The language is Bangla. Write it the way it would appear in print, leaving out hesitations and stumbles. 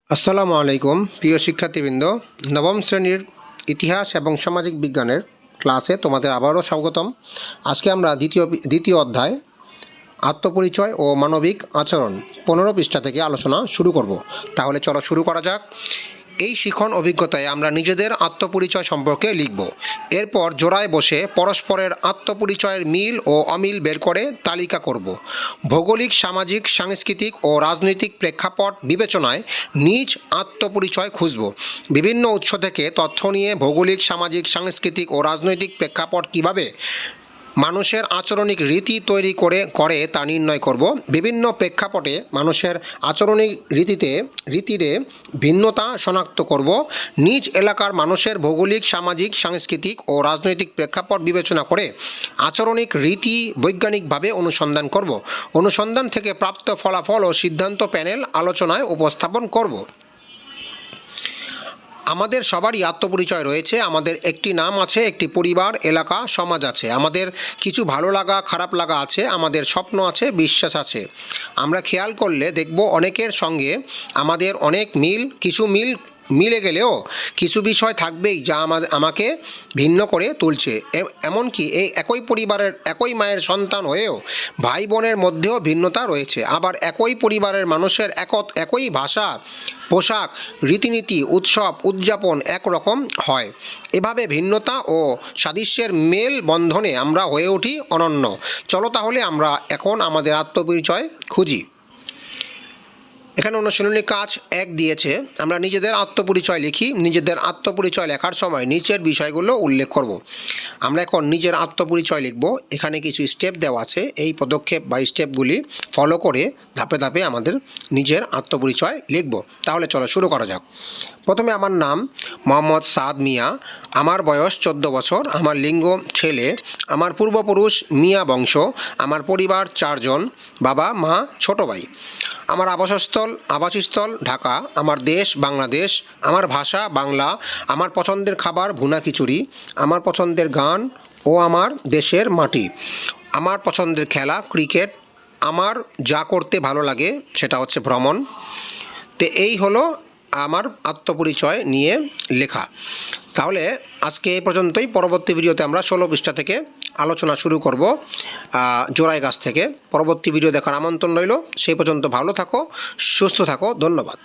আসসালামু আলাইকুম প্রিয় শিক্ষার্থীবৃন্দ, নবম শ্রেণীর ইতিহাস এবং সামাজিক বিজ্ঞানের ক্লাসে তোমাদের আবারও স্বাগতম। আজকে আমরা দ্বিতীয় অধ্যায় আত্মপরিচয় ও মানবিক আচরণ 15 পৃষ্ঠা থেকে আলোচনা শুরু করব। তাহলে চলো শুরু করা যাক। এই শিখন অভিজ্ঞতায় আমরা নিজেদের আত্মপরিচয় সম্পর্কে লিখব। এরপর জোড়ায় বসে পরস্পরের আত্মপরিচয়ের মিল ও অমিল বের করে তালিকা করব। ভৌগোলিক, সামাজিক, সাংস্কৃতিক ও রাজনৈতিক প্রেক্ষাপট বিবেচনায় নিজ আত্মপরিচয় খুঁজব। বিভিন্ন উৎস থেকে তথ্য নিয়ে ভৌগোলিক, সামাজিক, সাংস্কৃতিক ও রাজনৈতিক প্রেক্ষাপট কীভাবে মানুষের আচরণিক রীতি তৈরি করে তা নির্ণয় করব। বিভিন্ন প্রেক্ষাপটে মানুষের আচরণিক রীতিরে ভিন্নতা শনাক্ত করব। নিজ এলাকার মানুষের ভৌগোলিক, সামাজিক, সাংস্কৃতিক ও রাজনৈতিক প্রেক্ষাপট বিবেচনা করে আচরণিক রীতি বৈজ্ঞানিকভাবে অনুসন্ধান করব। অনুসন্ধান থেকে প্রাপ্ত ফলাফল ও সিদ্ধান্ত প্যানেল আলোচনায় উপস্থাপন করব। আমাদের সবারই আত্মপরিচয় রয়েছে। আমাদের একটি নাম আছে, একটি পরিবার, এলাকা, সমাজ আছে। আমাদের কিছু ভালো লাগা, খারাপ লাগা আছে। আমাদের স্বপ্ন আছে, বিশ্বাস আছে। আমরা খেয়াল করলে দেখব অনেকের সঙ্গে আমাদের অনেক কিছু মিলে গেলেও কিছু বিষয় থাকবেই যা আমাকে ভিন্ন করে তুলছে। এমনকি এই একই পরিবারের, একই মায়ের সন্তান হয়েও ভাই বোনের মধ্যেও ভিন্নতা রয়েছে। আবার একই পরিবারের মানুষের একই ভাষা, পোশাক, রীতিনীতি, উৎসব উদযাপন একরকম হয়। এভাবে ভিন্নতা ও সাদৃশ্যের মেল বন্ধনে আমরা হয়ে উঠি অনন্য। চলো তাহলে আমরা এখন আমাদের আত্মপরিচয় খুঁজি। এখানে অনুশীলনী কাজ 1 দিয়েছে। আমরা নিজেদের আত্মপরিচয় লিখি। নিজেদের আত্মপরিচয় লেখার সময় নিচের বিষয়গুলো উল্লেখ করব। আমরা এখন নিজের আত্মপরিচয় লিখব। এখানে কিছু স্টেপ দেওয়া আছে। এই পদক্ষেপ বা স্টেপগুলি ফলো করে ধাপে ধাপে আমাদের নিজের আত্মপরিচয় লিখব। তাহলে চলো শুরু করা যাক। প্রথমে আমার নাম মোহাম্মদ সাদ মিয়া। আমার বয়স 14 বছর। আমার লিঙ্গ ছেলে। আমার পূর্বপুরুষ মিয়া বংশ। আমার পরিবার 4 জন, বাবা, মা, ছোট ভাই। আমার আবাসস্থল ঢাকা। আমার দেশ বাংলাদেশ। আমার ভাষা বাংলা। আমার পছন্দের খাবার ভুনা খিচুড়ি। আমার পছন্দের গান ও আমার দেশের মাটি। আমার পছন্দের খেলা ক্রিকেট। আমার যা করতে ভালো লাগে সেটা হচ্ছে ভ্রমণ। তো এই হলো আমার আত্মপরিচয় নিয়ে লেখা। তাহলে আজকে এই পর্যন্তই। পরবর্তী ভিডিওতে আমরা 16 পৃষ্ঠা থেকে আলোচনা শুরু করব, জোড়াই গাছ থেকে। পরবর্তী ভিডিও দেখার আমন্ত্রণ রইল। সেই পর্যন্ত ভালো থাকো, সুস্থ থাকো। ধন্যবাদ।